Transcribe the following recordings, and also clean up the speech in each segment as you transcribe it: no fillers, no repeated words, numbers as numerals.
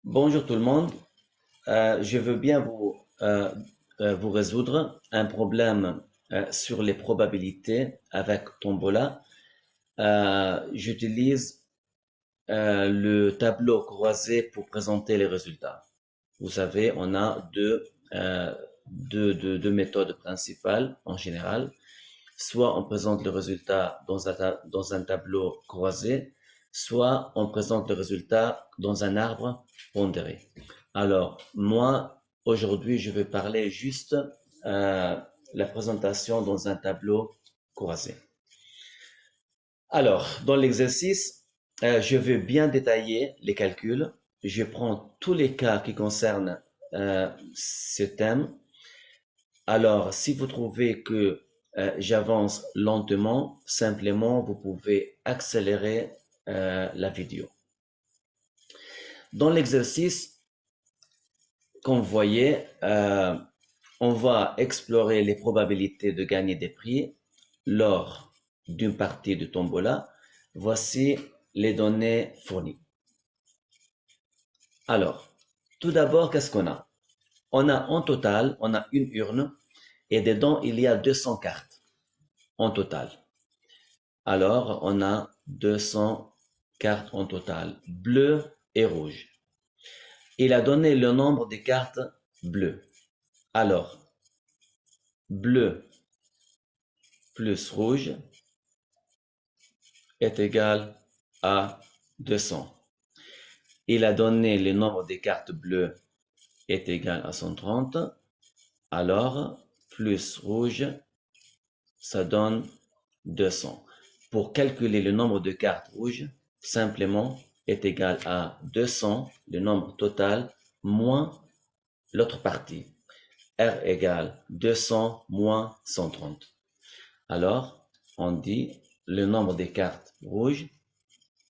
Bonjour tout le monde. Je veux bien vous résoudre un problème sur les probabilités avec Tombola. J'utilise le tableau croisé pour présenter les résultats. Vous savez, on a deux méthodes principales en général. Soit on présente le résultat dans un tableau croisé, soit on présente le résultat dans un arbre pondéré. Alors, moi, aujourd'hui, je vais parler juste la présentation dans un tableau croisé. Alors, dans l'exercice, je vais bien détailler les calculs. Je prends tous les cas qui concernent ce thème. Alors, si vous trouvez que j'avance lentement, simplement, vous pouvez accélérer la vidéo. Dans l'exercice, comme vous voyez, on va explorer les probabilités de gagner des prix lors d'une partie de tombola. Voici les données fournies. Alors, tout d'abord, qu'est-ce qu'on a? On a en total, on a une urne et dedans, il y a 200 cartes en total. Alors, on a 200 cartes en total, bleues et rouges. Il a donné le nombre de cartes bleues. Alors, bleu plus rouge est égal à 200. Il a donné le nombre de cartes bleues est égal à 130. Alors, plus rouge, ça donne 200. Pour calculer le nombre de cartes rouges, simplement est égal à 200, le nombre total, moins l'autre partie. R égale 200 moins 130. Alors, on dit le nombre des cartes rouges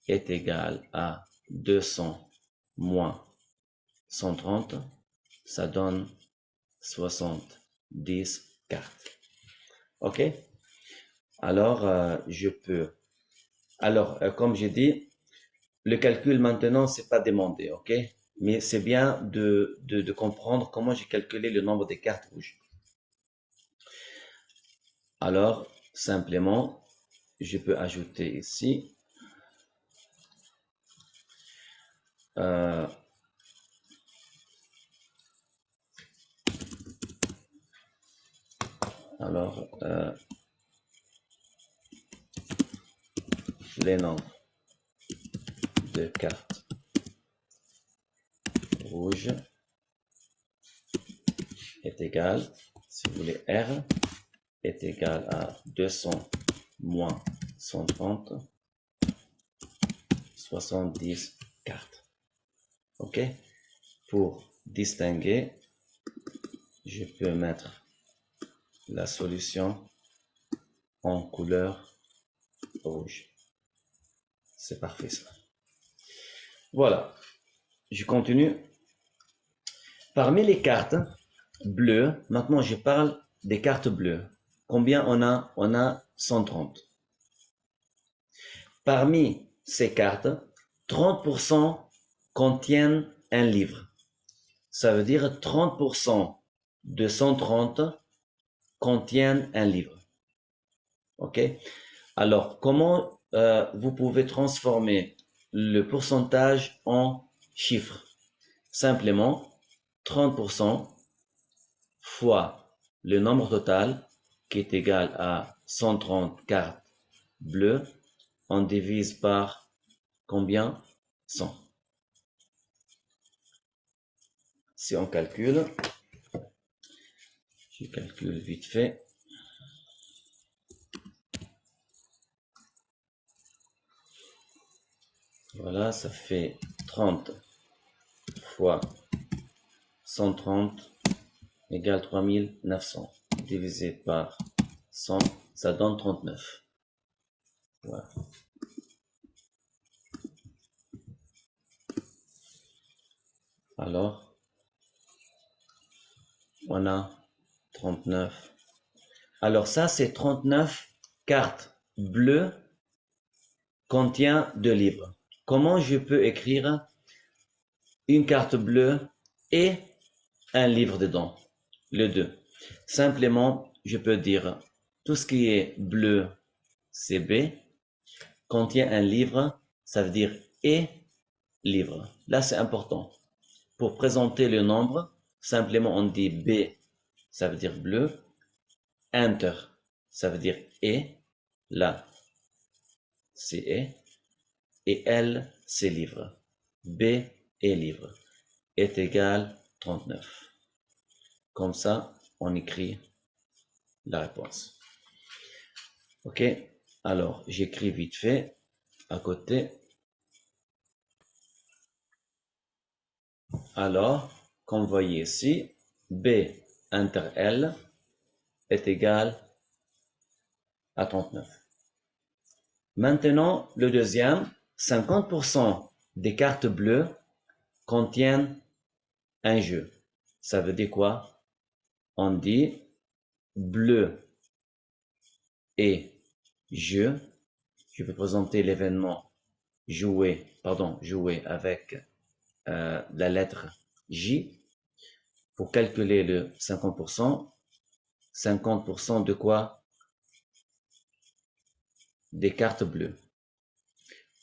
est égal à 200 moins 130. Ça donne 70 cartes. OK? Alors, je peux. Alors, comme j'ai dit, le calcul maintenant, c'est pas demandé, ok? Mais c'est bien de comprendre comment j'ai calculé le nombre de cartes rouges. Alors, simplement, je peux ajouter ici. Euh, alors, les nombres de cartes rouges est égal, si vous voulez, R est égal à 200 moins 130, 70 cartes. OK? Pour distinguer, je peux mettre la solution en couleur rouge. C'est parfait ça. Voilà, je continue. Parmi les cartes bleues, maintenant je parle des cartes bleues. Combien on a? On a 130. Parmi ces cartes, 30% contiennent un livre. Ça veut dire 30% de 130 contiennent un livre. OK? Alors, comment vous pouvez transformer le pourcentage en chiffres? Simplement, 30% fois le nombre total qui est égal à 130 cartes bleues, on divise par combien? 100. Si on calcule, je calcule vite fait. Voilà, ça fait 30 fois 130 égale 3900 divisé par 100, ça donne 39. Voilà. Alors, on a 39. Alors ça, c'est 39 cartes bleues contient 2 livres. Comment je peux écrire une carte bleue et un livre dedans, les deux. Simplement, je peux dire tout ce qui est bleu, c'est B, contient un livre, ça veut dire et livre. Là, c'est important. Pour présenter le nombre, simplement on dit B, ça veut dire bleu, enter, ça veut dire et, là, c'est et L, c'est livre. B et livre est égal 39. Comme ça, on écrit la réponse. Ok, alors j'écris vite fait à côté. Alors, comme vous voyez ici, B inter L est égal à 39. Maintenant, le deuxième, 50% des cartes bleues contiennent un jeu. Ça veut dire quoi? On dit bleu et jeu. Je vais présenter l'événement jouer avec la lettre J pour calculer le 50%. 50% de quoi? Des cartes bleues.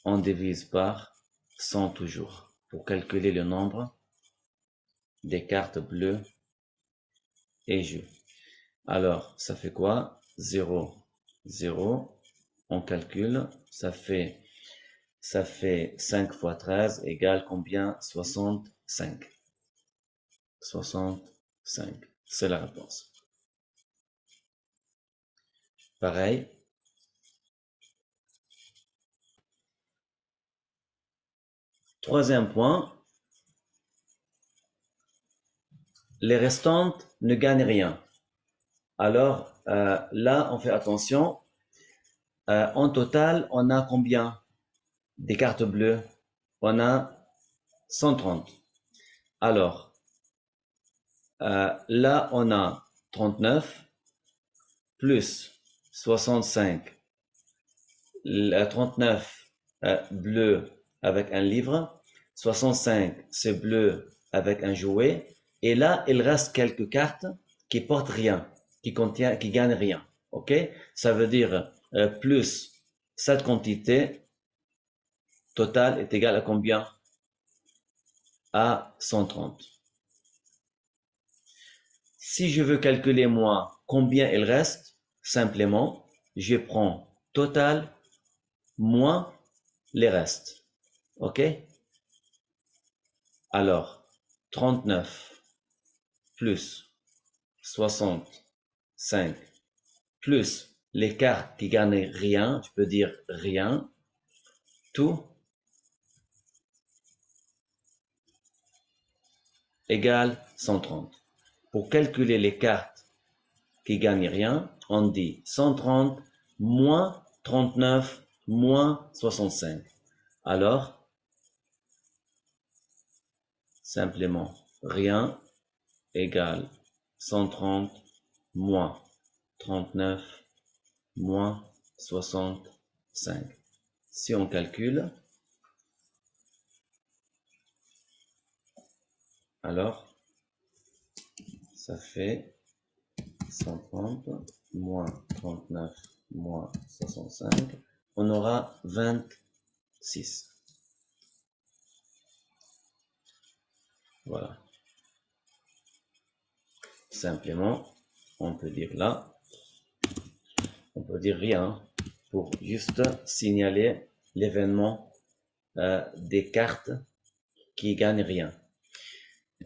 On divise par 100 toujours pour calculer le nombre des cartes bleues et jeu. Alors, ça fait quoi? 0, 0. On calcule, ça fait 5 fois 13 égale combien? 65. 65. C'est la réponse. Pareil. Troisième point. Les restantes ne gagnent rien. Alors, là, on fait attention. En total, on a combien des cartes bleues? On a 130. Alors, là, on a 39 plus 65. Le 39 bleu avec un livre. 65, c'est bleu avec un jouet. Et là, il reste quelques cartes qui portent rien, qui gagnent rien. OK? Ça veut dire plus cette quantité totale est égale à combien? À 130. Si je veux calculer moi combien il reste, simplement, je prends total moins les restes. OK? Alors, 39 plus 65 plus les cartes qui gagnent rien, tu peux dire rien, tout égale 130. Pour calculer les cartes qui gagnent rien, on dit 130 moins 39 moins 65. Alors, simplement, rien égale 130 moins 39 moins 65. Si on calcule, alors, ça fait 130 moins 39 moins 65. On aura 26. Voilà. Simplement, on peut dire là, on peut dire rien pour juste signaler l'événement des cartes qui gagnent rien.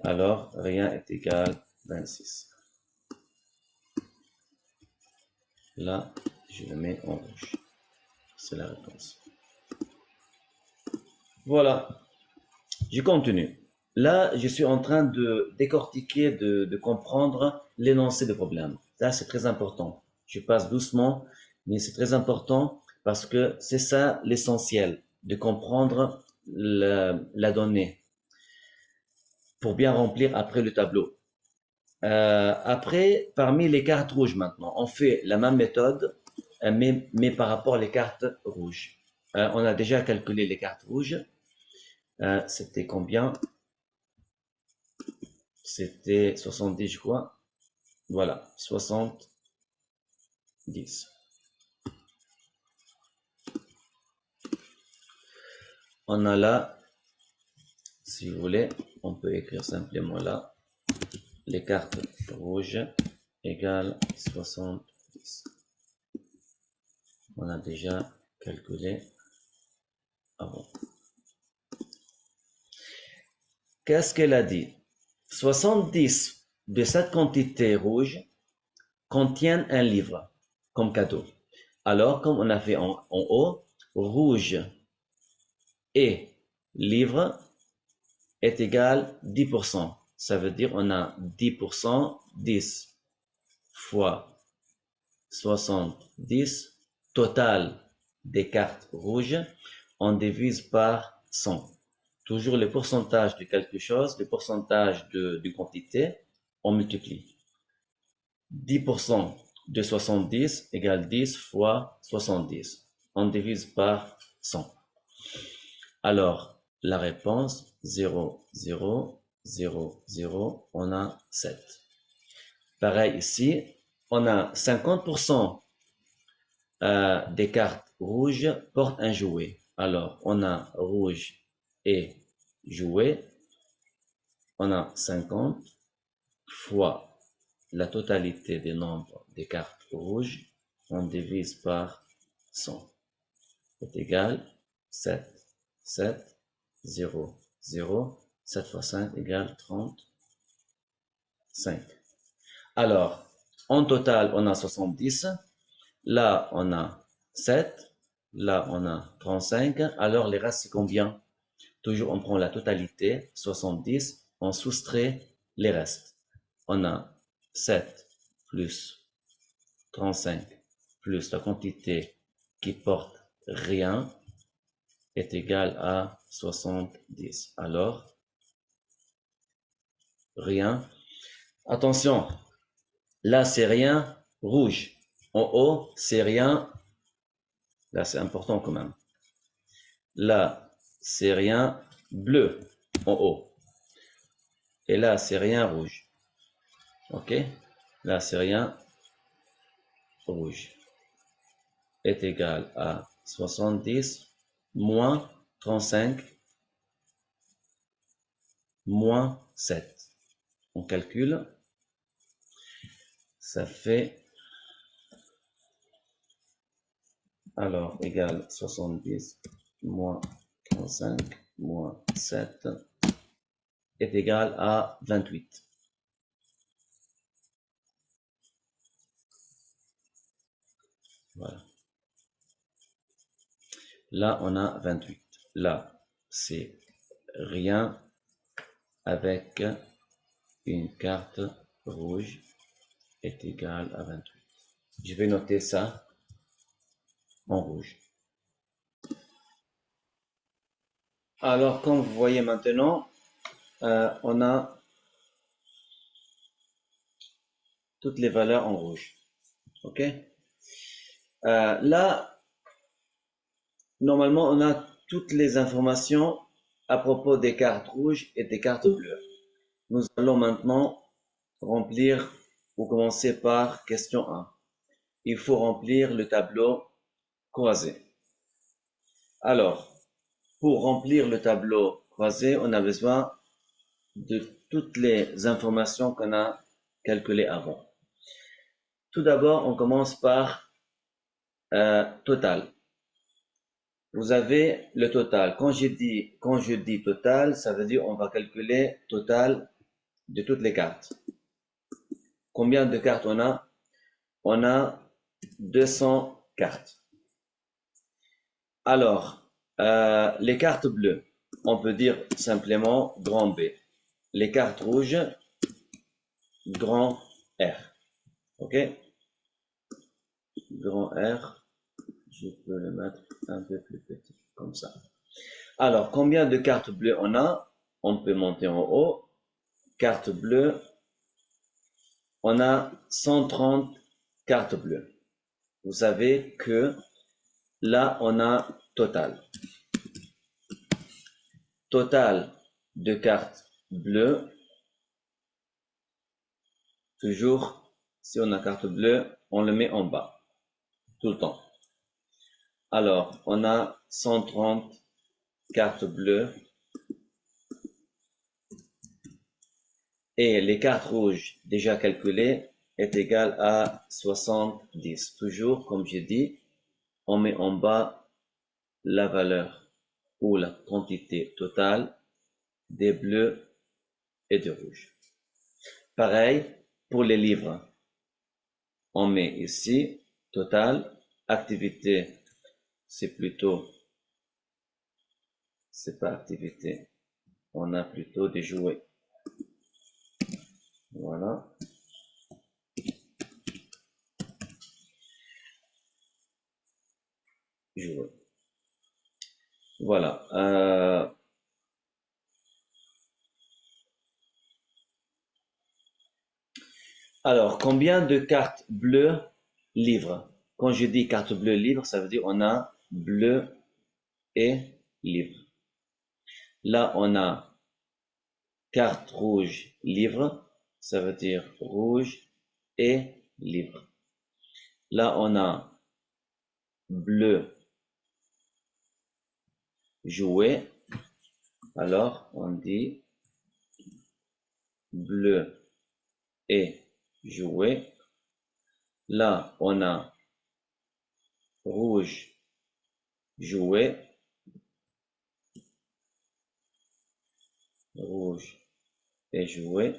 Alors, rien est égal à 26. Là, je le mets en rouge. C'est la réponse. Voilà. Je continue. Là, je suis en train de décortiquer, de comprendre l'énoncé du problème. Ça, c'est très important. Je passe doucement, mais c'est très important parce que c'est ça l'essentiel, de comprendre la donnée pour bien remplir après le tableau. Après, parmi les cartes rouges maintenant, on fait la même méthode, mais par rapport aux cartes rouges. On a déjà calculé les cartes rouges. C'était combien? C'était 70, je crois. Voilà, 70. On a là, si vous voulez, on peut écrire simplement là, les cartes rouges égale 70. On a déjà calculé avant. Qu'est-ce qu'elle a dit? 70 de cette quantité rouge contiennent un livre comme cadeau. Alors, comme on a fait en haut, rouge et livre est égal 10%. Ça veut dire on a 10%, 10 fois 70, total des cartes rouges, on divise par 100. Toujours le pourcentage de quelque chose, le pourcentage de quantité, on multiplie. 10% de 70 égale 10 fois 70. On divise par 100. Alors, la réponse 0, 0, 0, 0, on a 7. Pareil ici, on a 50% des cartes rouges portent un jouet. Alors, on a rouge et jouet. On a 50 fois la totalité des nombres des cartes rouges. On divise par 100. Est égal 7. 7, 0, 0. 7 fois 5 égale 35. Alors, en total, on a 70. Là, on a 7. Là, on a 35. Alors, les restes, c'est combien? Toujours, on prend la totalité, 70. On soustrait les restes. On a 7 plus 35 plus la quantité qui porte rien est égale à 70. Alors, rien. Attention, là, c'est rien rouge. En haut, c'est rien. Là, c'est important quand même. Là, c'est rien bleu en haut. Et là, c'est rien rouge. OK? Là, c'est rien rouge. Est égal à 70 moins 35 moins 7. On calcule. Ça fait, alors, égal 70 moins 35 moins 7 est égal à 28. Voilà. Là, on a 28. Là, c'est rien avec une carte rouge est égal à 28. Je vais noter ça en rouge. Alors, comme vous voyez maintenant, on a toutes les valeurs en rouge. OK? Là, normalement, on a toutes les informations à propos des cartes rouges et des cartes bleues. Nous allons maintenant remplir ou commencer par question 1. Il faut remplir le tableau croisé. Alors, pour remplir le tableau croisé, on a besoin de toutes les informations qu'on a calculées avant. Tout d'abord, on commence par total. Vous avez le total. Quand je dis total, ça veut dire on va calculer total de toutes les cartes. Combien de cartes on a? On a 200 cartes. Alors, les cartes bleues, on peut dire simplement grand B. Les cartes rouges, grand R. OK? Grand R, je peux le mettre un peu plus petit, comme ça. Alors, combien de cartes bleues on a? On peut monter en haut. Carte bleue, on a 130 cartes bleues. Vous savez que là, on a total. Total de cartes bleues toujours, si on a carte bleue, on le met en bas, tout le temps. Alors, on a 130 cartes bleues et les cartes rouges déjà calculées est égal à 70. Toujours, comme j'ai dit, on met en bas la valeur ou la quantité totale des bleus et des rouges. Pareil pour les livres. On met ici total, activité, c'est pas activité, on a plutôt des jouets. Voilà. Jouets. Voilà. Alors, combien de cartes bleues livres? Quand je dis carte bleue livre, ça veut dire on a bleu et livre. Là, on a carte rouge livre, ça veut dire rouge et livre. Là, on a bleu jouet, alors on dit bleu et jouet. Là, on a rouge jouet, rouge et jouet.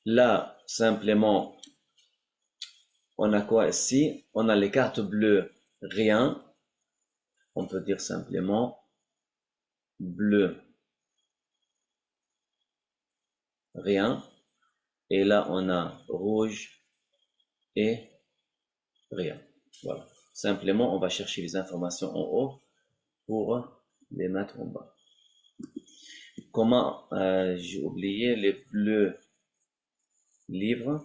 Là, simplement, on a quoi ici? On a les cartes bleues, rien. On peut dire simplement bleu, rien. Et là, on a rouge et rien. Voilà. Simplement, on va chercher les informations en haut pour les mettre en bas. Comment, j'ai oublié les bleus livres.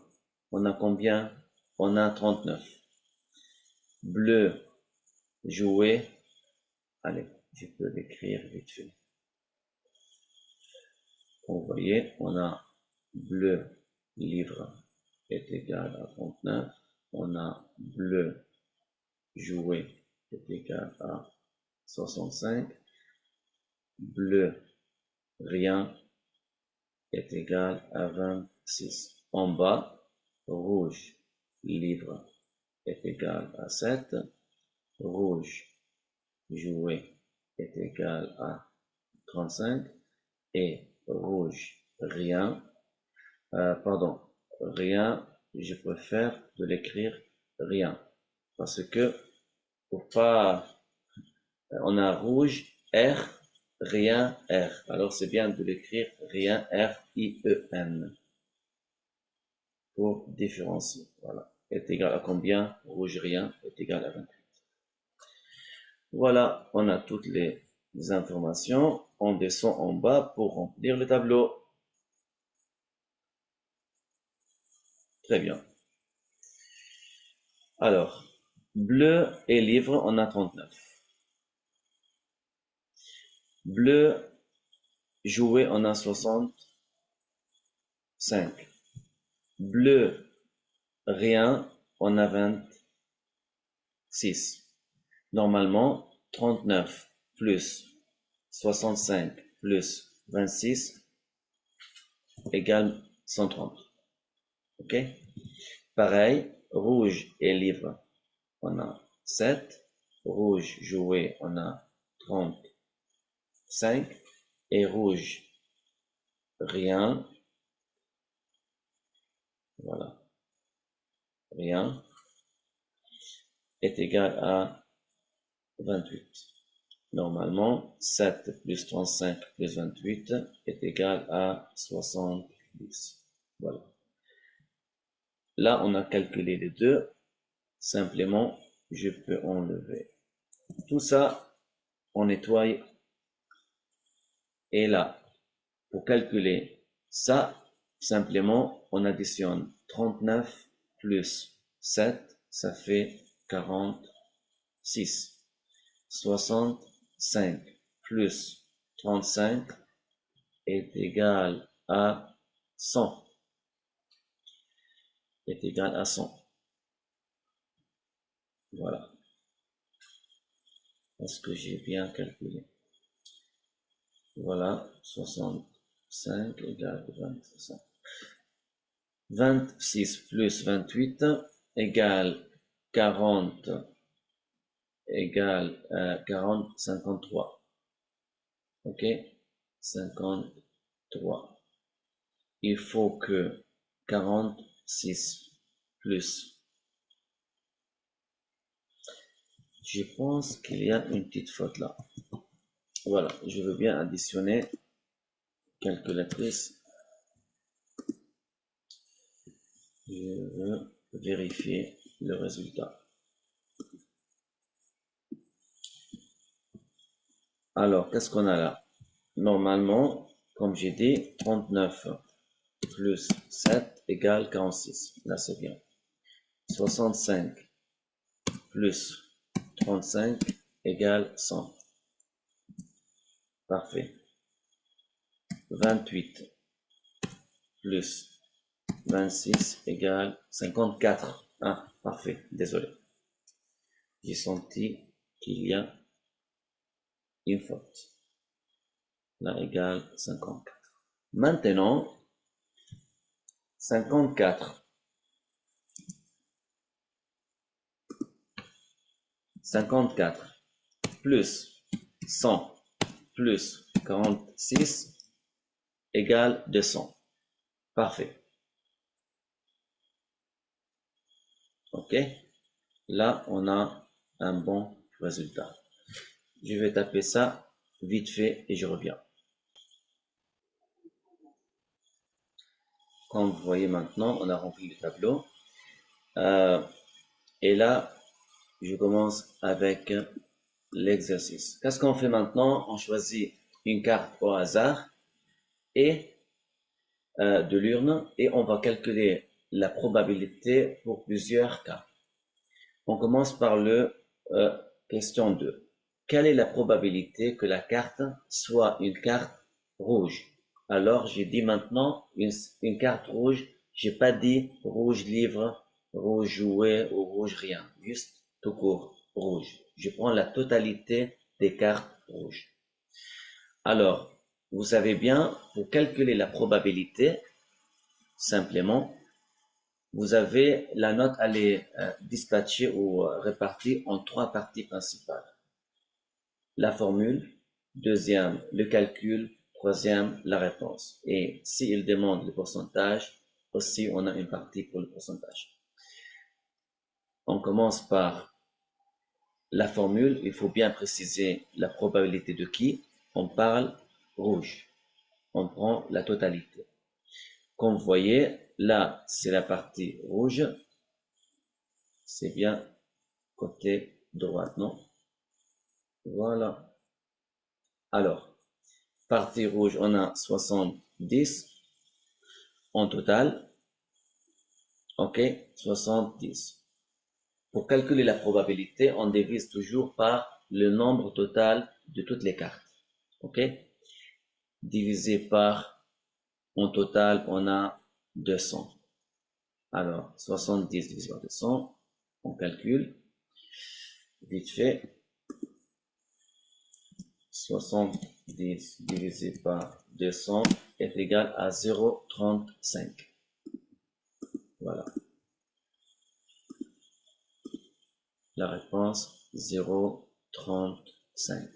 On a combien? On a 39. Bleu jouet. Allez, je peux l'écrire vite fait. Vous voyez, on a bleu livre est égal à 39. On a bleu jouet est égal à 65. Bleu rien est égal à 26. En bas, rouge livre est égal à 7. Rouge jouet est égal à 35. Et rouge rien, rien, je préfère de l'écrire rien. Parce que, pour pas, on a rouge, R, rien, R. Alors c'est bien de l'écrire rien, R-I-E-N. Pour différencier. Voilà. Est égal à combien? Rouge rien est égal à 28. Voilà, on a toutes les informations. On descend en bas pour remplir le tableau. Très bien. Alors, bleu et livre, on a 39. Bleu, jouet, on a 65. Bleu, rien, on a 26. Normalement, 39 plus 65 plus 26 égale 130. OK? Pareil, rouge et livre, on a 7. Rouge, jouet, on a 35. Et rouge, rien. Voilà. Rien est égal à 28. Normalement, 7 plus 35 plus 28 est égal à 70. Voilà. Là, on a calculé les deux. Simplement, je peux enlever tout ça, on nettoie. Et là, pour calculer ça, simplement, on additionne 39 plus 7, ça fait 46. 65 plus 35 est égal à 100. est égal à 100. Voilà. Est-ce que j'ai bien calculé? Voilà, 65 égale 25. 26 plus 28 égale 40 égale 40, 53. Ok, 53. Il faut que 46 plus. Je pense qu'il y a une petite faute là. Voilà, je veux bien additionner calculatrice. Je veux vérifier le résultat. Alors, qu'est-ce qu'on a là? Normalement, comme j'ai dit, 39 plus 7 égale 46. Là, c'est bien. 65 plus 35 égale 100. Parfait. 28 plus 26 égale 54. Ah, parfait. Désolé. J'ai senti qu'il y a une faute. Là égale 54. Maintenant, 54. 54 plus 100 plus 46 égale 200. Parfait. OK? Là, on a un bon résultat. Je vais taper ça vite fait et je reviens. Comme vous voyez maintenant, on a rempli le tableau. Et là, je commence avec l'exercice. Qu'est-ce qu'on fait maintenant? On choisit une carte au hasard et de l'urne et on va calculer la probabilité pour plusieurs cas. On commence par le question 2. Quelle est la probabilité que la carte soit une carte rouge? Alors, j'ai dit maintenant une carte rouge. J'ai pas dit rouge livre, rouge jouet ou rouge rien. Juste tout court, rouge. Je prends la totalité des cartes rouges. Alors, vous savez bien, pour calculer la probabilité, simplement, vous avez la note, elle est dispatchée ou répartie en trois parties principales. La formule, deuxième, le calcul, troisième, la réponse. Et s'il demande le pourcentage, aussi on a une partie pour le pourcentage. On commence par la formule, il faut bien préciser la probabilité de qui. On parle rouge. On prend la totalité. Comme vous voyez, là, c'est la partie rouge. C'est bien côté droite, non? Voilà. Alors, partie rouge, on a 70 en total. OK, 70. Pour calculer la probabilité, on divise toujours par le nombre total de toutes les cartes. OK? Divisé par, en total, on a 200. Alors, 70 divisé par 200, on calcule. Vite fait. 70 divisé par 200 est égal à 0,35. Voilà. La réponse 0,35.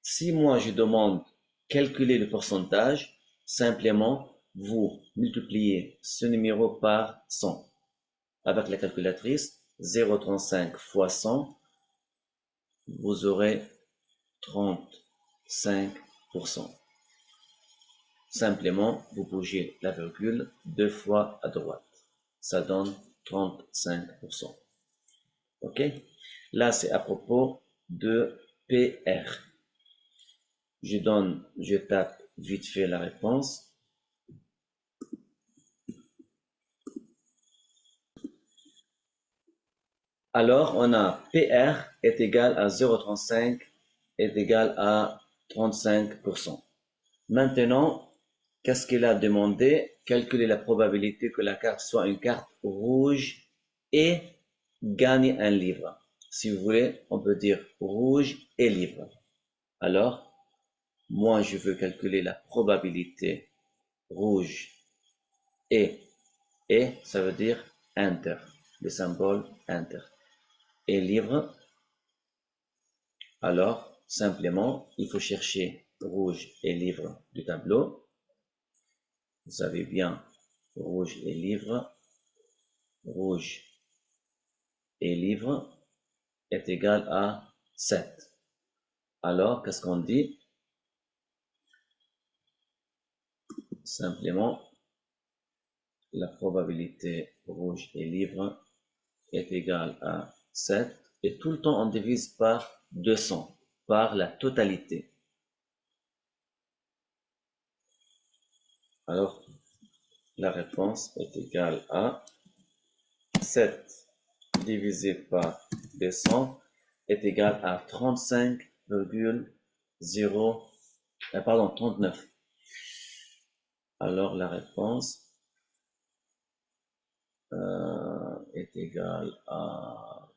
Si moi je demande calculer le pourcentage, simplement vous multipliez ce numéro par 100. Avec la calculatrice, 0,35 fois 100, vous aurez 35%. Simplement, vous bougez la virgule deux fois à droite. Ça donne 35%. OK? Là, c'est à propos de PR. Je tape vite fait la réponse. Alors, on a PR est égal à 0,35 est égal à 35%. Maintenant, qu'est-ce qu'il a demandé? Calculer la probabilité que la carte soit une carte rouge et gagne un livre. Si vous voulez, on peut dire rouge et livre. Alors, moi, je veux calculer la probabilité rouge et ça veut dire enter, le symbole enter. Et livre, alors, simplement, il faut chercher rouge et livre du tableau. Vous savez bien, rouge et livre, rouge et livre est égal à 7. Alors, qu'est-ce qu'on dit? Simplement, la probabilité rouge et livre est égale à 7. Et tout le temps, on divise par 200, par la totalité. Alors, la réponse est égale à 7 divisé par 200 est égal à 35,0, pardon, 39. Alors, la réponse est égale à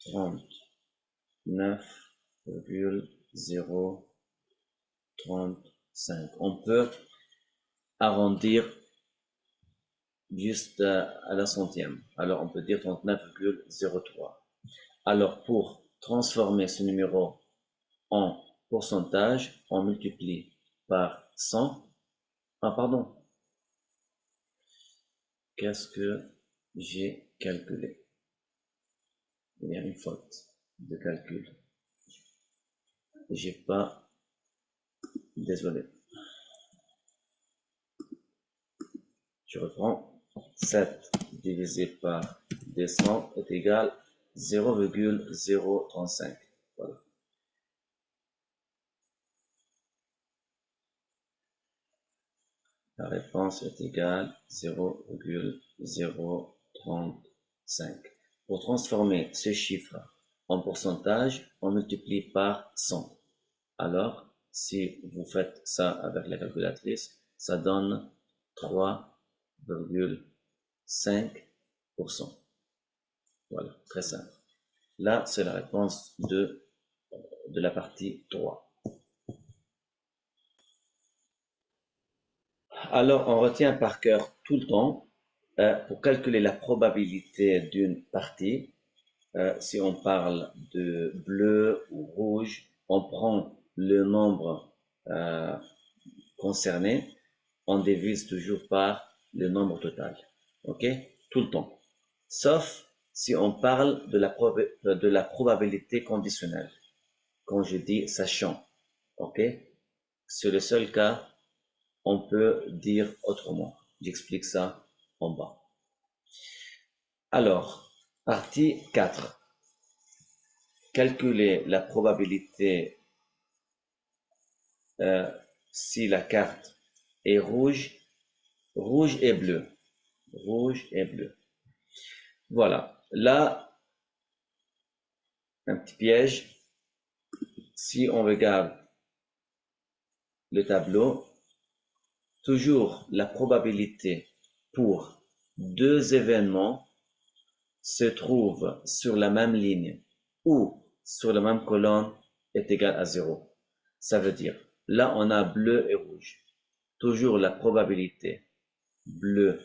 39,035. On peut arrondir juste à la centième. Alors, on peut dire 39,03. Alors, pour transformer ce numéro en pourcentage, on multiplie par 100. Ah, pardon. Qu'est-ce que j'ai calculé? Il y a une faute de calcul. J'ai pas... Désolé. Je reprends. 7 divisé par 200 est égal à 0,035. Voilà. La réponse est égale à 0,035. Pour transformer ce chiffre en pourcentage, on multiplie par 100. Alors, si vous faites ça avec la calculatrice, ça donne 3,5%. Voilà, très simple. Là, c'est la réponse de la partie 3. Alors, on retient par cœur tout le temps, pour calculer la probabilité d'une partie, si on parle de bleu ou rouge, on prend le nombre concerné, on divise toujours par le nombre total. Ok? Tout le temps. Sauf si on parle de la probabilité conditionnelle. Quand je dis sachant. Ok? C'est le seul cas, on peut dire autrement. J'explique ça en bas. Alors, partie 4. Calculer la probabilité si la carte est rouge et bleu. Rouge et bleu. Voilà. Là, un petit piège. Si on regarde le tableau, toujours la probabilité pour deux événements se trouve sur la même ligne ou sur la même colonne est égale à 0. Ça veut dire, là on a bleu et rouge. Toujours la probabilité bleu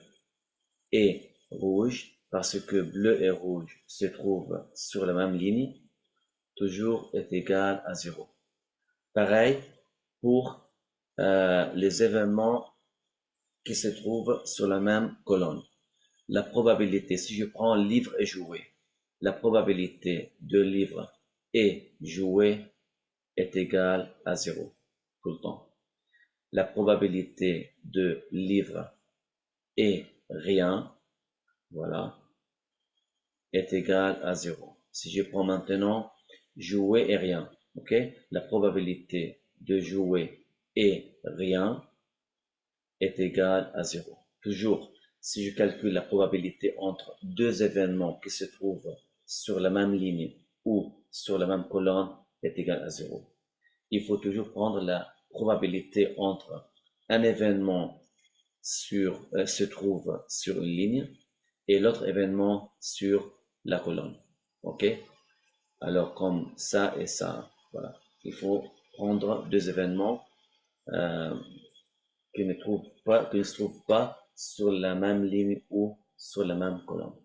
et rouge, parce que bleu et rouge se trouvent sur la même ligne, toujours est égale à 0. Pareil pour les événements qui se trouvent sur la même colonne. La probabilité, si je prends livre et jouet, la probabilité de livre et jouet est égale à 0 tout le temps. La probabilité de livre et rien, voilà, est égale à 0. Si je prends maintenant jouer et rien, ok, la probabilité de jouer et rien est égale à 0. Toujours, si je calcule la probabilité entre deux événements qui se trouvent sur la même ligne ou sur la même colonne est égale à 0. Il faut toujours prendre la probabilité entre un événement se trouve sur une ligne et l'autre événement sur la colonne. OK? Alors, comme ça et ça, voilà. Il faut prendre deux événements qui ne se trouvent pas sur la même ligne ou sur la même colonne.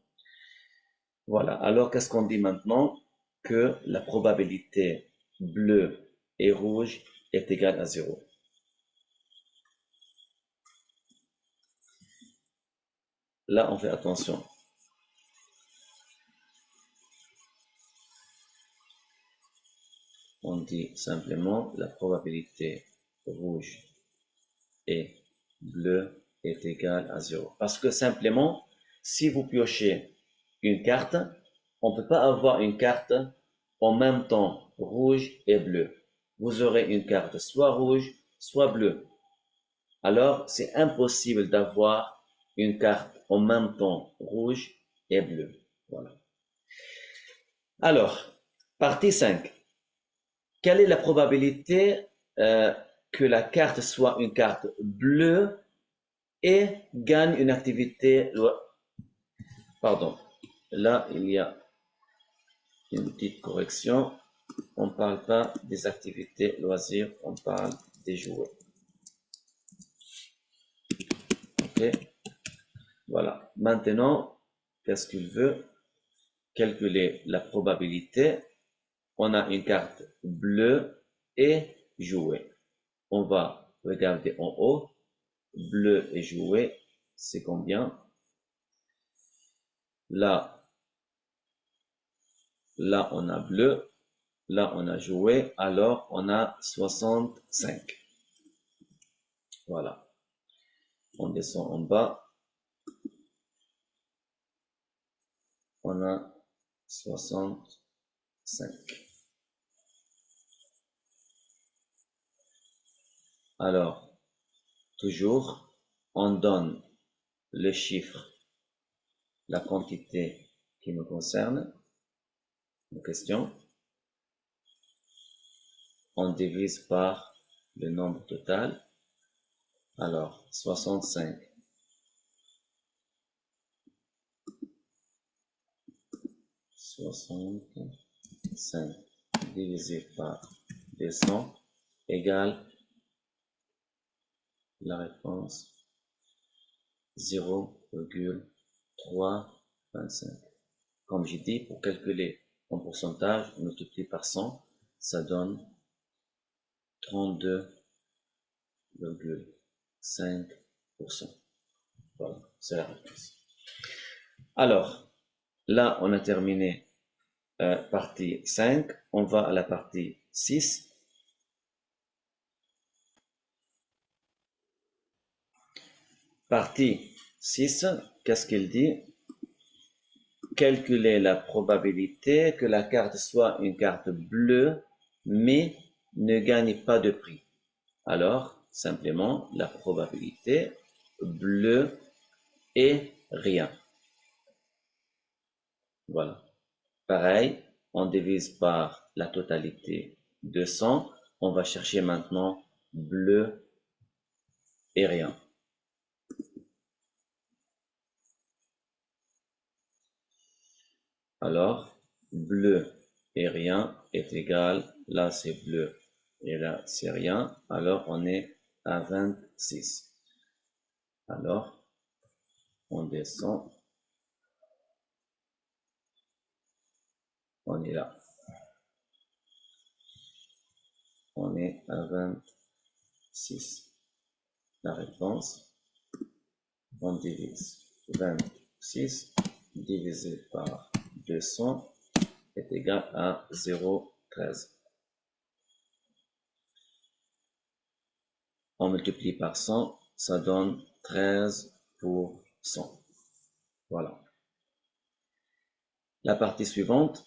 Voilà. Alors, qu'est-ce qu'on dit maintenant? Que la probabilité bleu et rouge est égale à 0. Là, on fait attention. On dit simplement la probabilité rouge et bleu est égale à 0. Parce que simplement, si vous piochez une carte, on ne peut pas avoir une carte en même temps rouge et bleu. Vous aurez une carte soit rouge, soit bleue. Alors, c'est impossible d'avoir une carte en même temps rouge et bleu. Voilà. Alors, partie 5. Quelle est la probabilité que la carte soit une carte bleue et gagne une activité... Pardon, là il y a une petite correction. On ne parle pas des activités loisirs, on parle des jouets. Ok, voilà. Maintenant, qu'est-ce qu'il veut? Calculer la probabilité. On a une carte bleue et jouet. On va regarder en haut. Bleu et jouet, c'est combien? Là, on a bleu. Là, on a jouet. Alors, on a 65. Voilà. On descend en bas. On a 65. Alors, toujours, on donne le chiffre, la quantité qui nous concerne, en question. On divise par le nombre total. Alors, 65 divisé par 200 égale la réponse 0,325. Comme j'ai dit, pour calculer en pourcentage, on multiplie par 100, ça donne 32,5%. Voilà, c'est la réponse. Alors, là, on a terminé partie 5. On va à la partie 6. Partie 6, qu'est-ce qu'il dit? Calculer la probabilité que la carte soit une carte bleue, mais ne gagne pas de prix. Alors, simplement, la probabilité bleu et rien. Voilà. Pareil, on divise par la totalité 200. On va chercher maintenant bleu et rien. Alors, bleu et rien est égal, là c'est bleu et là c'est rien, alors on est à 26. Alors, on descend, on est là. On est à 26. La réponse, on divise 26 divisé par 200 est égal à 0,13. On multiplie par 100, ça donne 13%. Voilà. La partie suivante.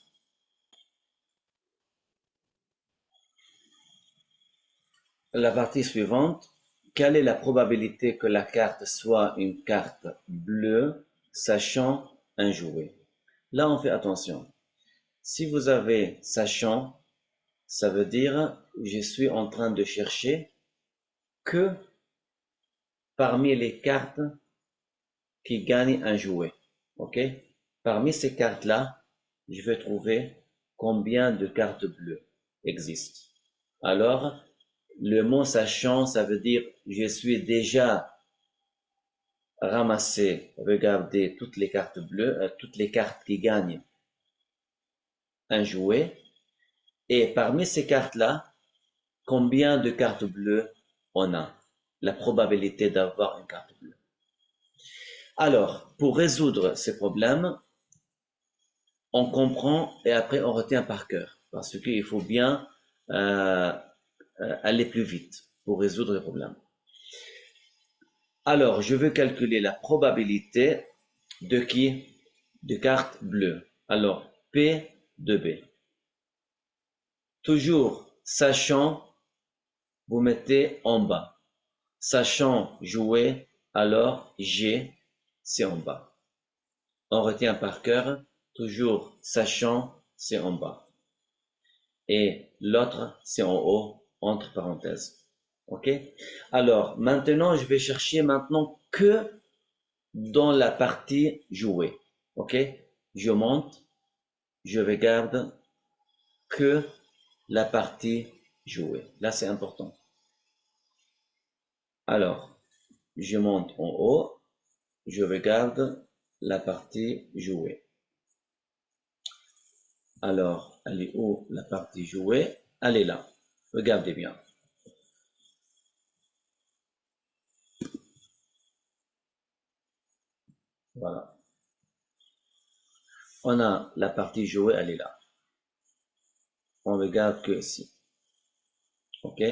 La partie suivante. Quelle est la probabilité que la carte soit une carte bleue, sachant un jouet? Là, on fait attention. Si vous avez sachant, ça veut dire je suis en train de chercher que parmi les cartes qui gagnent un jouet. OK? Parmi ces cartes-là, je vais trouver combien de cartes bleues existent. Alors, le mot sachant, ça veut dire je suis déjà ramassé, regardé toutes les cartes bleues, toutes les cartes qui gagnent un jouet. Et parmi ces cartes-là, combien de cartes bleues on a? La probabilité d'avoir une carte bleue. Alors, pour résoudre ces problèmes, on comprend et après on retient par cœur. Parce qu'il faut bien aller plus vite pour résoudre les problèmes. Alors, je veux calculer la probabilité de qui? De carte bleue. Alors, P de B. Toujours sachant, vous mettez en bas. Sachant jouer, alors G, c'est en bas. On retient par cœur, toujours sachant, c'est en bas. Et l'autre, c'est en haut, entre parenthèses. OK? Alors, maintenant, je vais chercher maintenant que dans la partie jouée. OK? Je monte, je regarde que la partie jouée. Là, c'est important. Alors, je monte en haut, je regarde la partie jouée. Alors, elle est où la partie jouée? Elle est là. Regardez bien. Voilà. On a la partie jouée, elle est là. On regarde que ici. OK?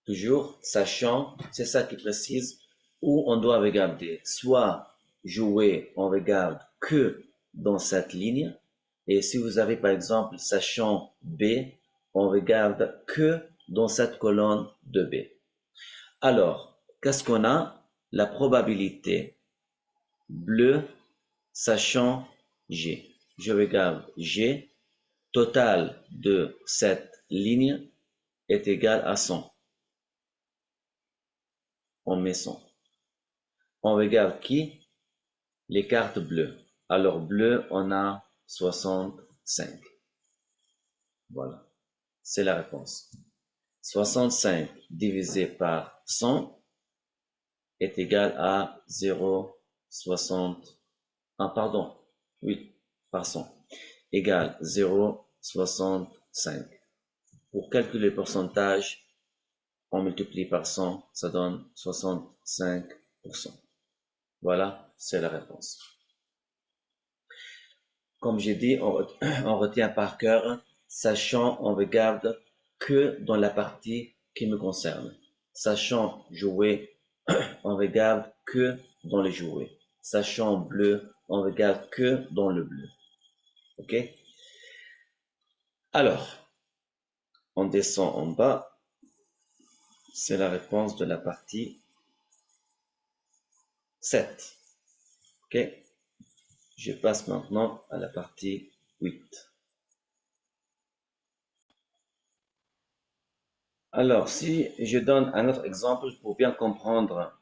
Toujours, sachant, c'est ça qui précise où on doit regarder. Soit jouer, on regarde que dans cette ligne. Et si vous avez par exemple sachant B, on regarde que dans cette colonne de B. Alors, qu'est-ce qu'on a? La probabilité bleu sachant G. Je regarde G. Total de cette ligne est égal à 100. On met 100. On regarde qui? Les cartes bleues. Alors bleu, on a 65. Voilà, c'est la réponse. 65 divisé par 100 est égal à 0,60. Ah, pardon, oui, par 100. Égale 0,65. Pour calculer le pourcentage, on multiplie par 100, ça donne 65%. Voilà, c'est la réponse. Comme j'ai dit, on retient par cœur, sachant, on regarde que dans la partie qui me concerne. Sachant jouer, on regarde que dans les jouets. Sachant bleu, on regarde que dans le bleu. OK? Alors, on descend en bas. C'est la réponse de la partie 7. OK? Je passe maintenant à la partie 8. Alors, si je donne un autre exemple pour bien comprendre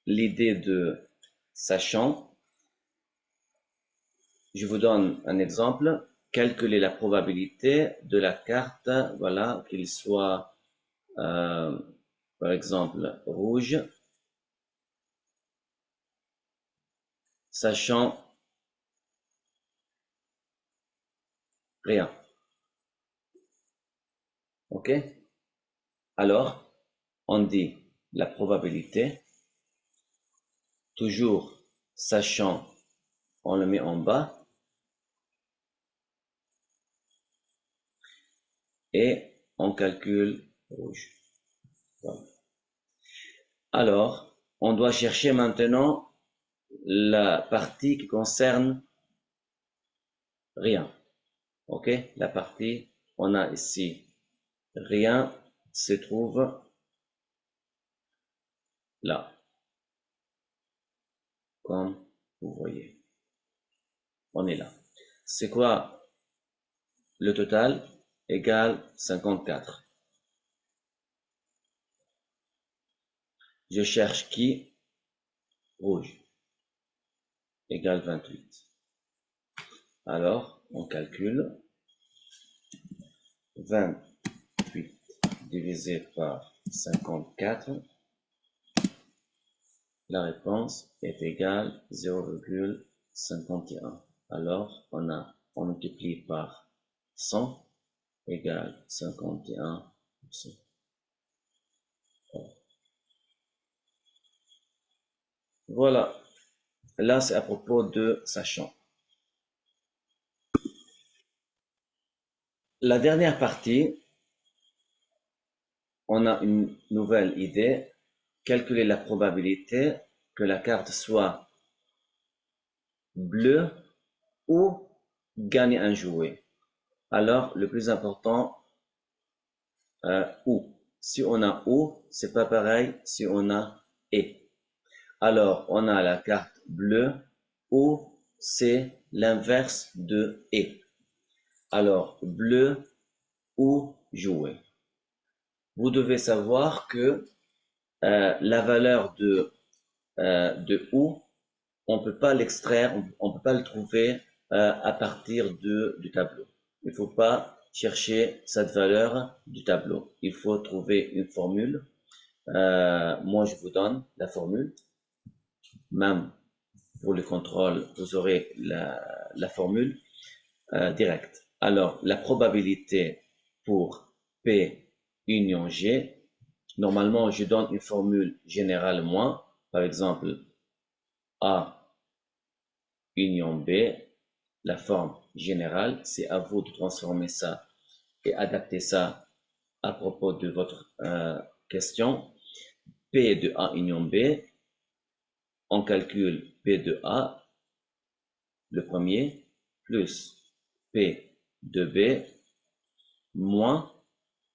l'idée de sachant, je vous donne un exemple. Calculer la probabilité de la carte, voilà, qu'il soit, par exemple, rouge, sachant rien. OK? Alors, on dit la probabilité, toujours sachant, on le met en bas, et on calcule rouge. Voilà. Alors, on doit chercher maintenant la partie qui concerne rien. OK? La partie, on a ici rien se trouve là, comme vous voyez. On est là. C'est quoi le total? Égale 54. Je cherche qui? Rouge égale 28. Alors, on calcule 28 divisé par 54. La réponse est égale 0,51. Alors, on multiplie par 100 égale 51%. Voilà. Là, c'est à propos de sachant. La dernière partie, on a une nouvelle idée. Calculer la probabilité que la carte soit bleue ou gagne un jouet. Alors, le plus important, ou. Si on a ou, c'est pas pareil si on a et. Alors, on a la carte bleue ou c'est l'inverse de et. Alors, bleu ou jouet. Vous devez savoir que la valeur de ou, on ne peut pas l'extraire, on ne peut pas le trouver à partir du tableau. Il ne faut pas chercher cette valeur du tableau. Il faut trouver une formule. Moi, je vous donne la formule. Même pour le contrôle, vous aurez la formule directe. Alors, la probabilité pour P union G, normalement, je donne une formule générale moins. Par exemple, A union B, la forme générale, c'est à vous de transformer ça et adapter ça à propos de votre question. P de A union B, on calcule P de A, le premier, plus P de B, moins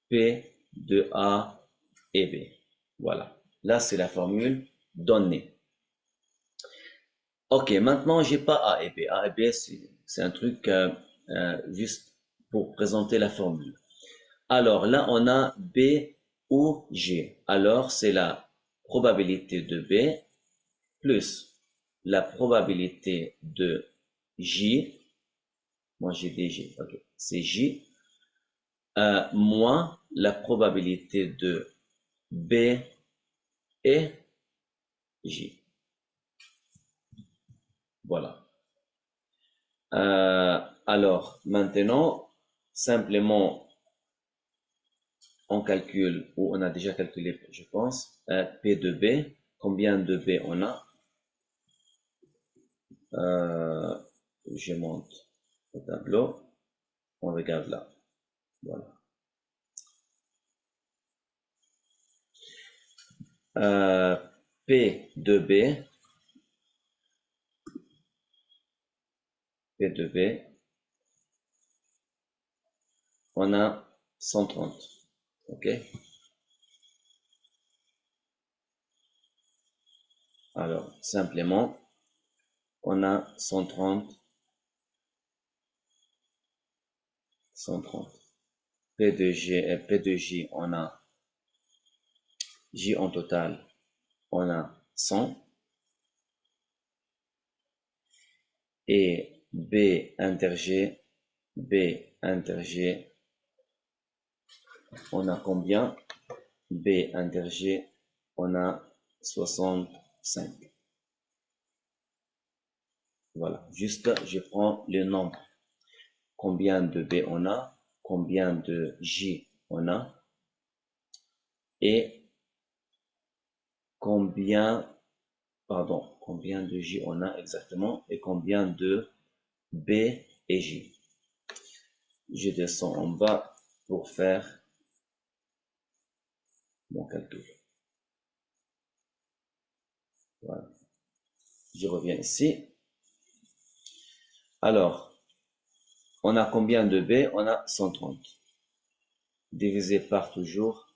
P de A et B. Voilà. Là, c'est la formule donnée. Ok, maintenant, j'ai pas A et B. A et B, c'est un truc juste pour présenter la formule. Alors là, on a B ou G. Alors, c'est la probabilité de B plus la probabilité de J. Moi, j'ai des J. Ok, c'est J. Moins la probabilité de B et J. Voilà. Alors, maintenant, simplement, on calcule, ou on a déjà calculé, je pense, P de B. Combien de B on a? Je monte au tableau. On regarde là. Voilà. P de B. P de B. On a 130. OK? Alors, simplement, on a 130. 130. P de G et P de J, on a J en total, on a 100. Et B inter G, B inter G, on a combien? B inter G, on a 65. Voilà, juste je prends le nombre. Combien de B on a? Combien de J on a? Et combien de J on a exactement? Et combien de B et J? Je descends en bas pour faire mon calcul. Voilà. Je reviens ici. Alors, on a combien de B? On a 130. Divisé par toujours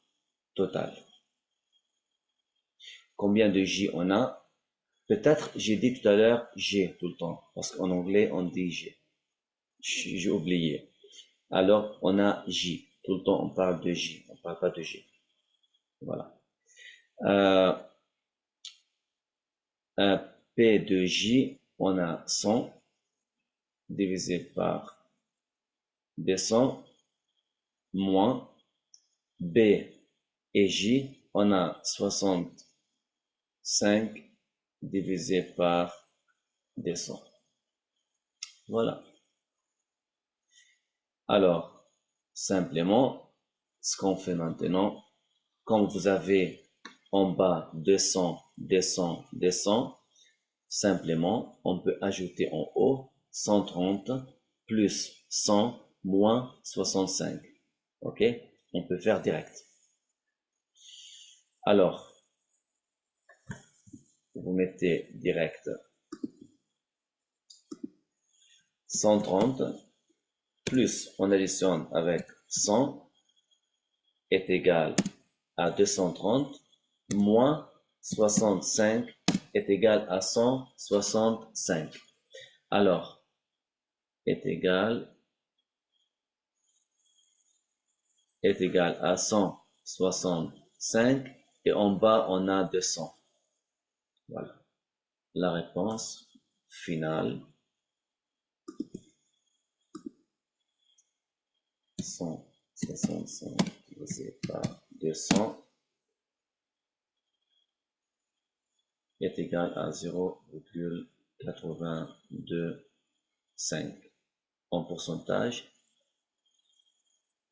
total. Combien de J on a? Peut-être j'ai dit tout à l'heure G tout le temps, parce qu'en anglais on dit G. J'ai oublié. Alors, on a J. Tout le temps on parle de J, on ne parle pas de G. Voilà. P de J, on a 100 divisé par 200 moins B et J, on a 65 divisé par 200. Voilà. Alors, simplement, ce qu'on fait maintenant, comme vous avez en bas 200, 200, 200, simplement, on peut ajouter en haut 130 plus 100 moins 65. OK? On peut faire direct. Alors, vous mettez direct 130 plus on additionne avec 100 est égal à 230 moins 65 est égal à 165. Alors, est égal à 165 et en bas on a 200. Voilà. La réponse finale 165 divisé par 200 est égal à 0,825 en pourcentage,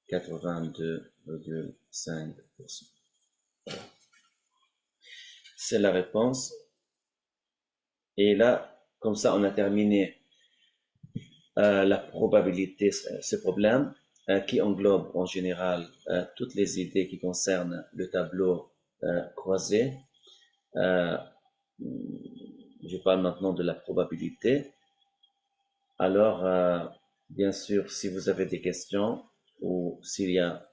82,5%. C'est la réponse. Et là, comme ça, on a terminé la probabilité, ce problème, qui englobe en général toutes les idées qui concernent le tableau croisé. Je parle maintenant de la probabilité. Alors, bien sûr, si vous avez des questions ou s'il y a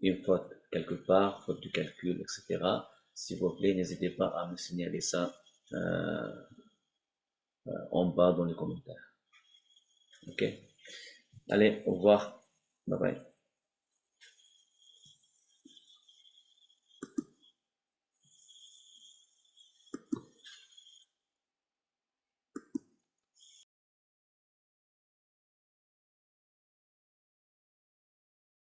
une faute quelque part, faute de calcul, etc., s'il vous plaît, n'hésitez pas à me signaler ça en bas dans les commentaires. Ok? Allez, au revoir. Bye bye.